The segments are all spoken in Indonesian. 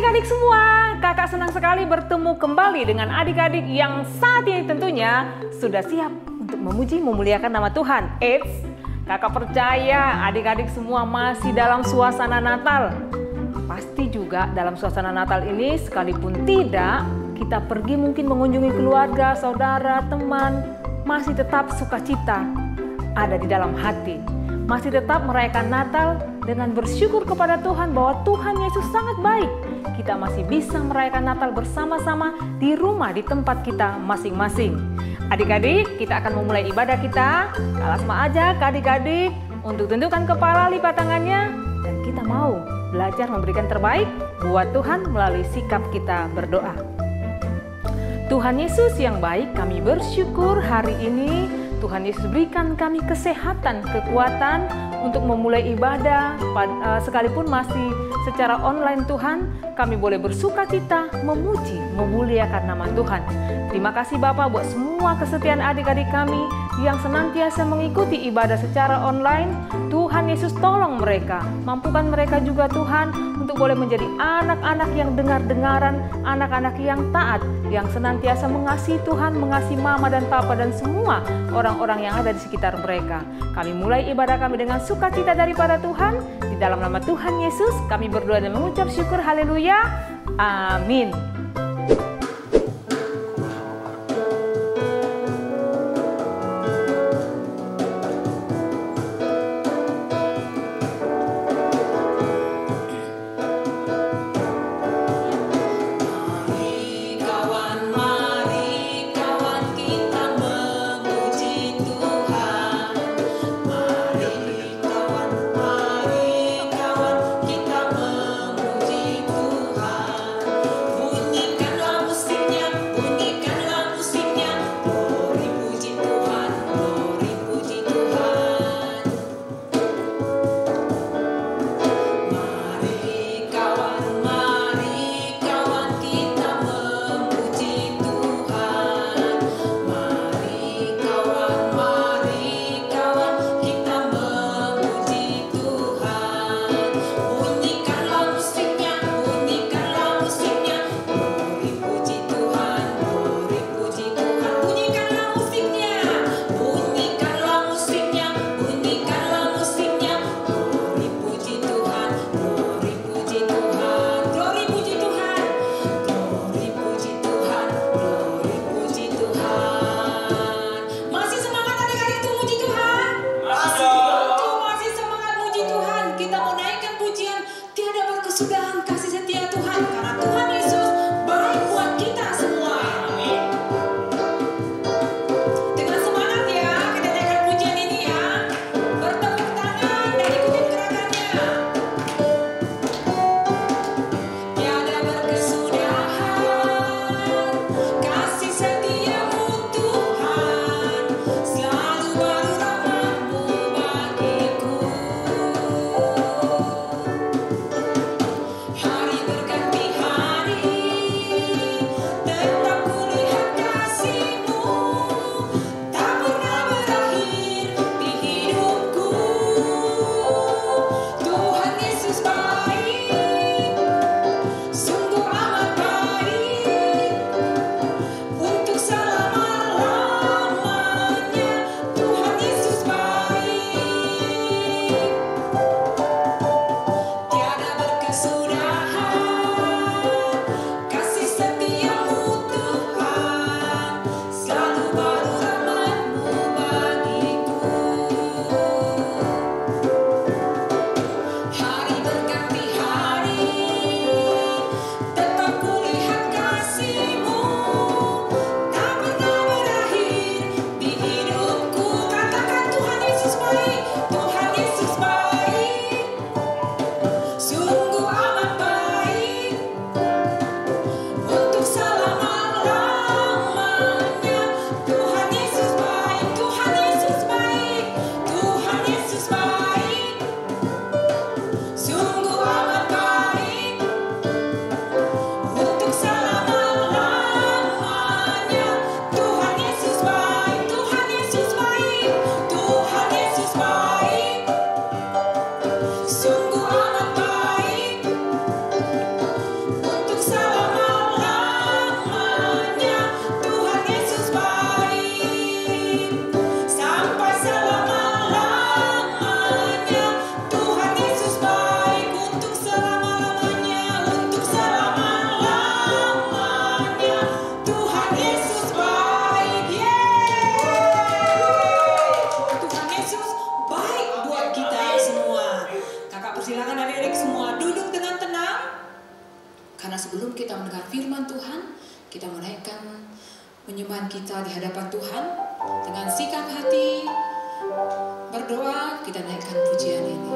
Adik-adik semua, kakak senang sekali bertemu kembali dengan adik-adik yang saat ini tentunya sudah siap untuk memuji memuliakan nama Tuhan. Eits, kakak percaya adik-adik semua masih dalam suasana Natal. Pasti juga dalam suasana Natal ini sekalipun tidak kita pergi mungkin mengunjungi keluarga, saudara, teman, masih tetap sukacita ada di dalam hati. Masih tetap merayakan Natal dengan bersyukur kepada Tuhan bahwa Tuhan Yesus sangat baik. Kita masih bisa merayakan Natal bersama-sama di rumah, di tempat kita masing-masing. Adik-adik, kita akan memulai ibadah kita. Kalasma aja ke adik-adik untuk tundukkan kepala, lipat tangannya. Dan kita mau belajar memberikan terbaik buat Tuhan melalui sikap kita berdoa. Tuhan Yesus yang baik, kami bersyukur hari ini Tuhan Yesus berikan kami kesehatan, kekuatan untuk memulai ibadah, sekalipun masih secara online Tuhan, kami boleh bersukacita, memuji, memuliakan nama Tuhan. Terima kasih Bapak buat semua kesetiaan adik-adik kami yang senantiasa mengikuti ibadah secara online. Tuhan Yesus tolong mereka, mampukan mereka juga Tuhan untuk boleh menjadi anak-anak yang dengar-dengaran, anak-anak yang taat, yang senantiasa mengasihi Tuhan, mengasihi mama dan papa dan semua orang-orang yang ada di sekitar mereka. Kami mulai ibadah kami dengan sukacita daripada Tuhan. Di dalam nama Tuhan Yesus kami berdoa dan mengucap syukur. Haleluya. Amin. Sungguh amat baik. Karena sebelum kita mendengar firman Tuhan, kita menaikkan penyembahan kita di hadapan Tuhan dengan sikap hati berdoa. Kita naikkan pujian ini.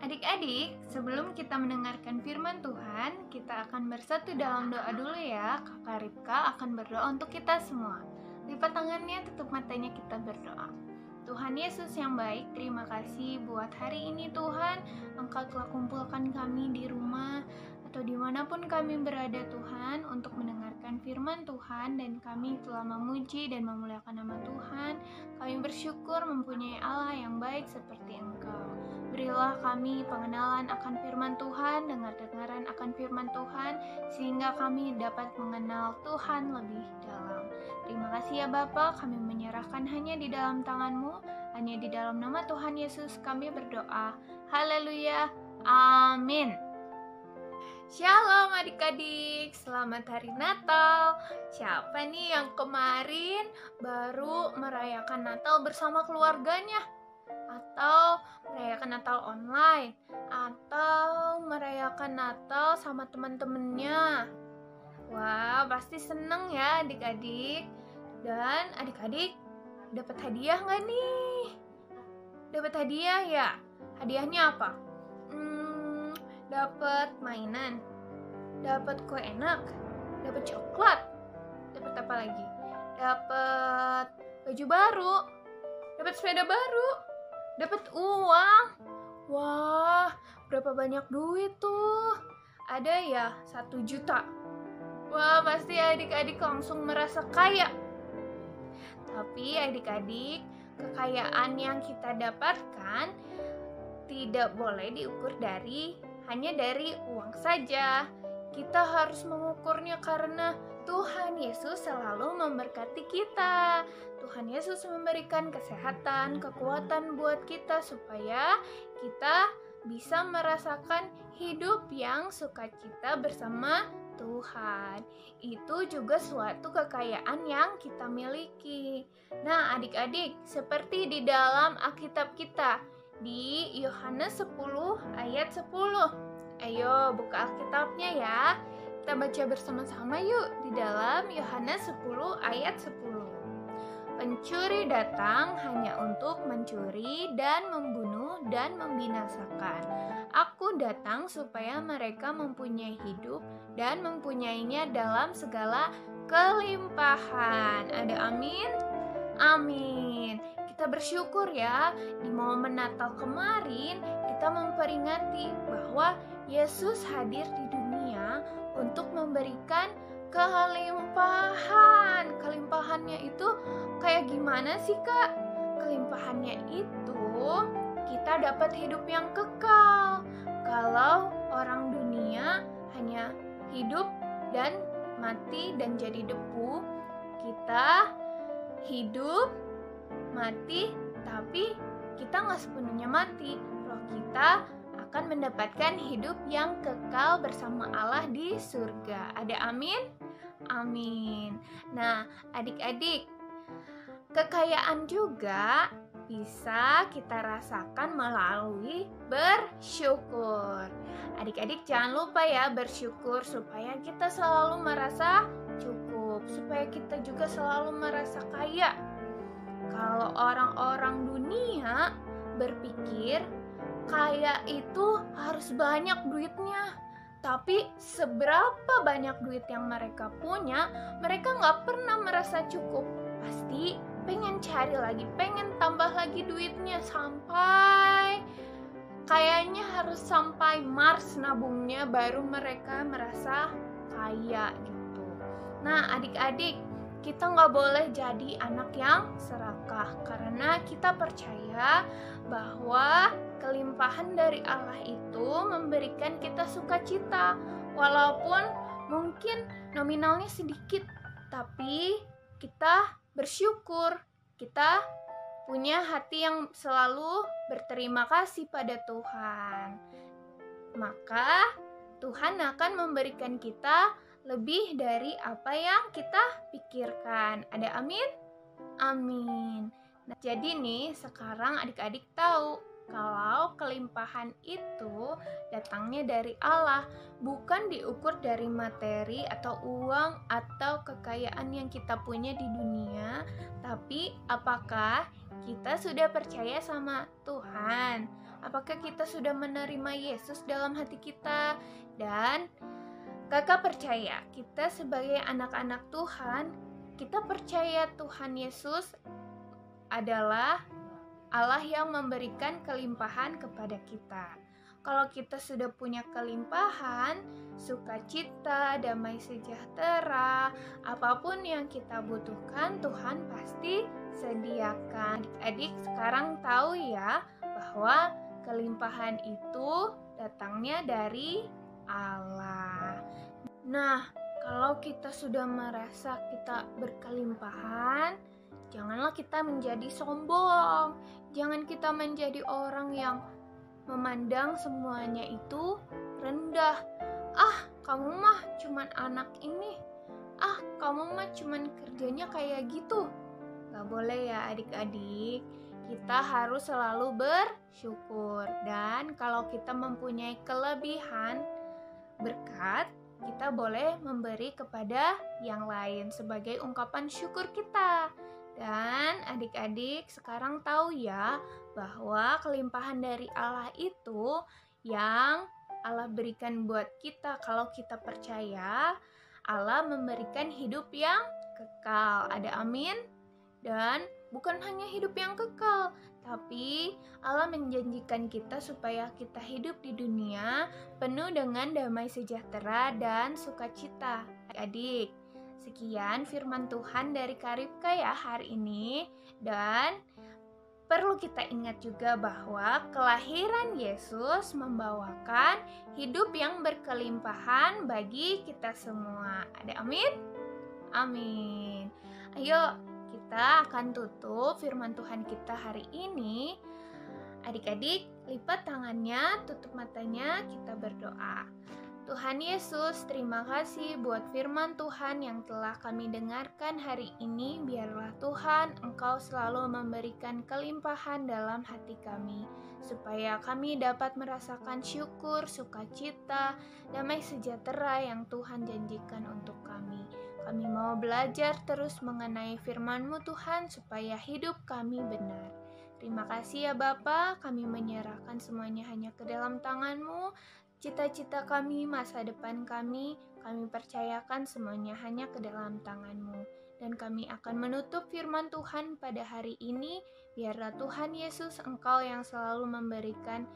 Adik-adik, sebelum kita mendengarkan firman Tuhan, kita akan bersatu dalam doa dulu ya. Kakak Ripka akan berdoa untuk kita semua. Lipat tangannya, tutup matanya, kita berdoa. Tuhan Yesus yang baik, terima kasih buat hari ini Tuhan. Engkau telah kumpulkan kami di rumah atau dimanapun kami berada Tuhan untuk mendengarkan firman Tuhan, dan kami telah memuji dan memuliakan nama Tuhan. Kami bersyukur mempunyai Allah yang baik seperti Engkau. Berilah kami pengenalan akan firman Tuhan, dengar-dengaran akan firman Tuhan, sehingga kami dapat mengenal Tuhan lebih dalam. Terima kasih ya Bapa, kami menyerahkan hanya di dalam tangan-Mu, hanya di dalam nama Tuhan Yesus kami berdoa. Haleluya, amin. Shalom adik-adik, selamat hari Natal. Siapa nih yang kemarin baru merayakan Natal bersama keluarganya? Atau merayakan Natal online? Atau merayakan Natal sama teman-temannya? Wah, pasti seneng ya adik-adik. Dan adik-adik dapat hadiah nggak nih? Dapat hadiah ya? Hadiahnya apa? Dapat mainan, dapat kue enak, dapat coklat, dapat apa lagi? Dapat baju baru, dapat sepeda baru, dapat uang. Wah, berapa banyak duit tuh? Ada ya 1 juta. Wah, pasti adik-adik langsung merasa kaya. Tapi adik-adik, kekayaan yang kita dapatkan tidak boleh diukur hanya dari uang saja. Kita harus mengukurnya karena Tuhan Yesus selalu memberkati kita. Tuhan Yesus memberikan kesehatan, kekuatan buat kita supaya kita bisa merasakan hidup yang sukacita bersama Tuhan. Itu juga suatu kekayaan yang kita miliki. Nah, adik-adik, seperti di dalam Alkitab kita, di Yohanes 10 ayat 10. Ayo buka Alkitabnya ya. Kita baca bersama-sama yuk di dalam Yohanes 10 ayat 10. Pencuri datang hanya untuk mencuri dan membunuh dan membinasakan. Aku datang supaya mereka mempunyai hidup dan mempunyainya dalam segala kelimpahan. Ada amin? Amin. Kita bersyukur ya, di momen Natal kemarin kita memperingati bahwa Yesus hadir di dunia untuk memberikan kelimpahan. Kelimpahannya itu kayak gimana sih, Kak? Kelimpahannya itu kita dapat hidup yang kekal. Kalau orang dunia hanya hidup dan mati dan jadi debu, kita hidup, mati, tapi kita nggak sepenuhnya mati. Roh kita akan mendapatkan hidup yang kekal bersama Allah di surga. Ada amin? Amin. Nah, adik-adik, kekayaan juga bisa kita rasakan melalui bersyukur. Adik-adik jangan lupa ya bersyukur supaya kita selalu merasa cukup, supaya kita juga selalu merasa kaya. Kalau orang-orang dunia berpikir kaya itu harus banyak duitnya, tapi seberapa banyak duit yang mereka punya, mereka nggak pernah merasa cukup. Pasti pengen cari lagi, pengen tambah lagi duitnya sampai kayaknya harus sampai Mars nabungnya baru mereka merasa kaya gitu. Nah adik-adik, kita nggak boleh jadi anak yang serakah karena kita percaya bahwa kelimpahan dari Allah itu memberikan kita sukacita. Walaupun mungkin nominalnya sedikit, tapi kita bersyukur, kita punya hati yang selalu berterima kasih pada Tuhan. Maka Tuhan akan memberikan kita lebih dari apa yang kita pikirkan. Ada amin? Amin. Nah, jadi nih sekarang adik-adik tahu kalau kelimpahan itu datangnya dari Allah, bukan diukur dari materi atau uang atau kekayaan yang kita punya di dunia, tapi apakah kita sudah percaya sama Tuhan? Apakah kita sudah menerima Yesus dalam hati kita? Dan Kakak percaya kita sebagai anak-anak Tuhan, kita percaya Tuhan Yesus adalah Allah yang memberikan kelimpahan kepada kita. Kalau kita sudah punya kelimpahan, sukacita, damai sejahtera, apapun yang kita butuhkan, Tuhan pasti sediakan. Adik-adik sekarang tahu ya bahwa kelimpahan itu datangnya dari Allah. Nah, kalau kita sudah merasa kita berkelimpahan, janganlah kita menjadi sombong. Jangan kita menjadi orang yang memandang semuanya itu rendah. Ah, kamu mah cuman anak ini. Ah, kamu mah cuman kerjanya kayak gitu. Gak boleh ya adik-adik. Kita harus selalu bersyukur. Dan kalau kita mempunyai kelebihan berkat, kita boleh memberi kepada yang lain sebagai ungkapan syukur kita. Dan adik-adik sekarang tahu ya bahwa kelimpahan dari Allah itu yang Allah berikan buat kita. Kalau kita percaya, Allah memberikan hidup yang kekal. Ada amin? Dan bukan hanya hidup yang kekal, tapi Allah menjanjikan kita supaya kita hidup di dunia penuh dengan damai sejahtera dan sukacita. Adik-adik, sekian firman Tuhan dari Kak Ripka ya hari ini. Dan perlu kita ingat juga bahwa kelahiran Yesus membawakan hidup yang berkelimpahan bagi kita semua. Ada amin? Amin. Ayo kita akan tutup firman Tuhan kita hari ini. Adik-adik, lipat tangannya, tutup matanya, kita berdoa. Tuhan Yesus, terima kasih buat firman Tuhan yang telah kami dengarkan hari ini. Biarlah Tuhan, Engkau selalu memberikan kelimpahan dalam hati kami, supaya kami dapat merasakan syukur, sukacita, damai sejahtera yang Tuhan janjikan untuk kami. Kami mau belajar terus mengenai firman-Mu Tuhan supaya hidup kami benar. Terima kasih ya Bapa, kami menyerahkan semuanya hanya ke dalam tangan-Mu. Cita-cita kami, masa depan kami percayakan semuanya hanya ke dalam tangan-Mu. Dan kami akan menutup firman Tuhan pada hari ini. Biarlah Tuhan Yesus, Engkau yang selalu memberikan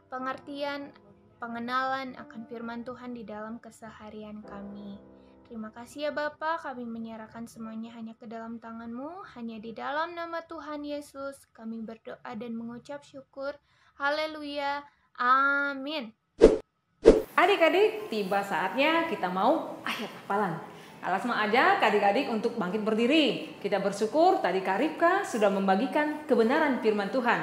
pengertian, pengenalan akan firman Tuhan di dalam keseharian kami. Terima kasih ya Bapa, kami menyerahkan semuanya hanya ke dalam tangan-Mu. Hanya di dalam nama Tuhan Yesus kami berdoa dan mengucap syukur. Haleluya. Amin. Adik-adik, tiba saatnya kita mau ayat hafalan. Langsung aja adik-adik untuk bangkit berdiri. Kita bersyukur tadi Kak Ripka sudah membagikan kebenaran firman Tuhan.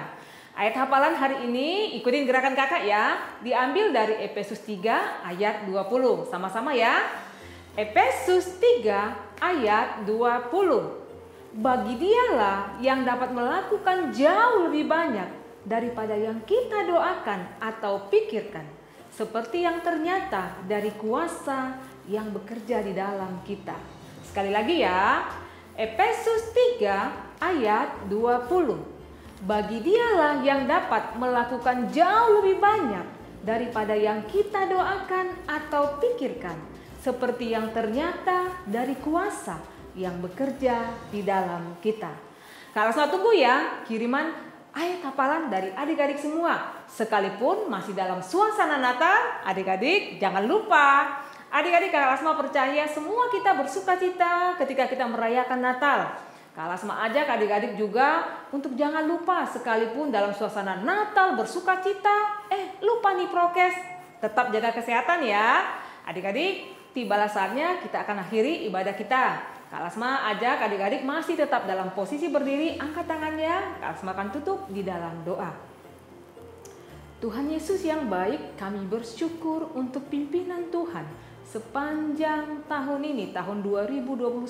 Ayat hafalan hari ini ikutin gerakan kakak ya. Diambil dari Efesus 3 ayat 20. Sama-sama ya. Efesus 3 ayat 20. Bagi dialah yang dapat melakukan jauh lebih banyak daripada yang kita doakan atau pikirkan, seperti yang ternyata dari kuasa yang bekerja di dalam kita. Sekali lagi ya, Efesus 3 ayat 20. Bagi dialah yang dapat melakukan jauh lebih banyak daripada yang kita doakan atau pikirkan, seperti yang ternyata dari kuasa yang bekerja di dalam kita. Kalau saya tunggu ya kiriman ayat hafalan dari adik-adik semua. Sekalipun masih dalam suasana Natal, adik-adik jangan lupa. Adik-adik Kak Lasma percaya semua kita bersukacita ketika kita merayakan Natal. Kak Lasma ajak adik-adik juga untuk jangan lupa sekalipun dalam suasana Natal bersukacita, lupa nih prokes. Tetap jaga kesehatan ya. Adik-adik, tibalah saatnya kita akan akhiri ibadah kita. Kak Lasma ajak adik-adik masih tetap dalam posisi berdiri, angkat tangannya. Kak Lasma akan tutup di dalam doa. Tuhan Yesus yang baik, kami bersyukur untuk pimpinan Tuhan. Sepanjang tahun ini, tahun 2021,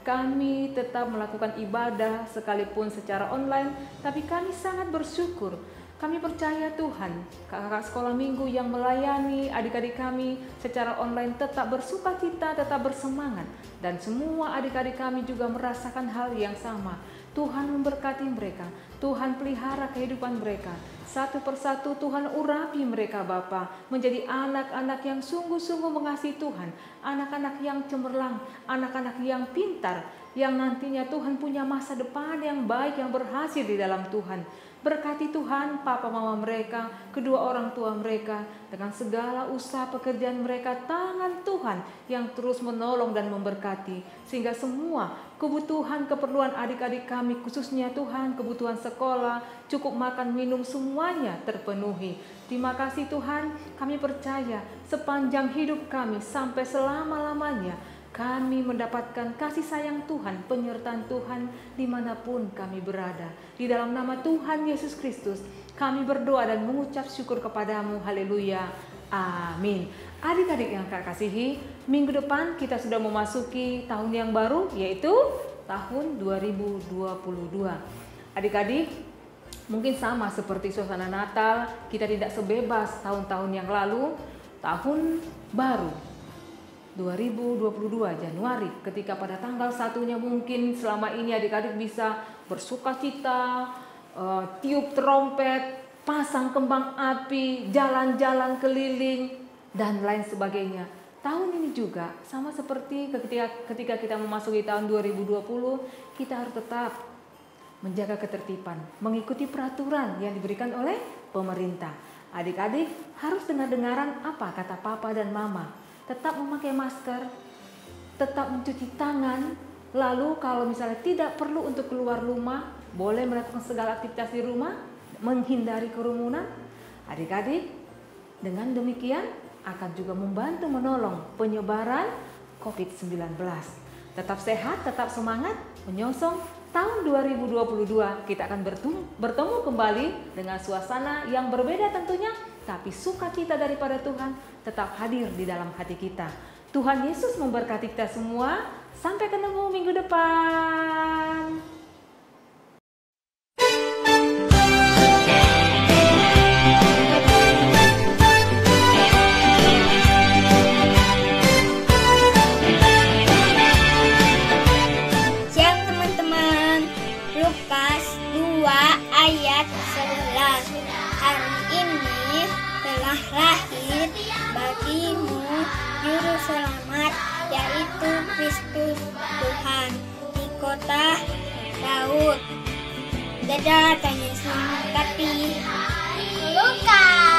kami tetap melakukan ibadah sekalipun secara online, tapi kami sangat bersyukur. Kami percaya Tuhan, kakak-kakak sekolah minggu yang melayani adik-adik kami secara online tetap bersukacita, tetap bersemangat. Dan semua adik-adik kami juga merasakan hal yang sama. Tuhan memberkati mereka, Tuhan pelihara kehidupan mereka. Satu persatu Tuhan urapi mereka Bapa, menjadi anak-anak yang sungguh-sungguh mengasihi Tuhan. Anak-anak yang cemerlang, anak-anak yang pintar, yang nantinya Tuhan punya masa depan yang baik, yang berhasil di dalam Tuhan. Berkati Tuhan papa mama mereka, kedua orang tua mereka, dengan segala usaha pekerjaan mereka, tangan Tuhan yang terus menolong dan memberkati, sehingga semua kebutuhan keperluan adik-adik kami, khususnya Tuhan kebutuhan sekolah, cukup makan minum, semuanya terpenuhi. Terima kasih Tuhan, kami percaya sepanjang hidup kami sampai selama-lamanya kami mendapatkan kasih sayang Tuhan, penyertaan Tuhan dimanapun kami berada. Di dalam nama Tuhan Yesus Kristus, kami berdoa dan mengucap syukur kepadamu. Haleluya. Amin. Adik-adik yang Kak kasihi, minggu depan kita sudah memasuki tahun yang baru, yaitu tahun 2022. Adik-adik, mungkin sama seperti suasana Natal, kita tidak sebebas tahun-tahun yang lalu. Tahun baru 2022 Januari, ketika pada tanggal 1-nya mungkin selama ini adik-adik bisa bersukacita, tiup trompet, pasang kembang api, jalan-jalan keliling, dan lain sebagainya. Tahun ini juga sama seperti ketika kita memasuki tahun 2020, kita harus tetap menjaga ketertiban, mengikuti peraturan yang diberikan oleh pemerintah. Adik-adik harus dengar-dengaran apa kata papa dan mama. Tetap memakai masker, tetap mencuci tangan. Lalu kalau misalnya tidak perlu untuk keluar rumah, boleh melakukan segala aktivitas di rumah, menghindari kerumunan. Adik-adik, dengan demikian akan juga membantu menolong penyebaran COVID-19. Tetap sehat, tetap semangat, menyongsong tahun 2022. Kita akan bertemu kembali dengan suasana yang berbeda tentunya, tapi sukacita daripada Tuhan tetap hadir di dalam hati kita. Tuhan Yesus memberkati kita semua. Sampai ketemu minggu depan. kota Daud. Dadah, tanya selamat Karti. Lukas.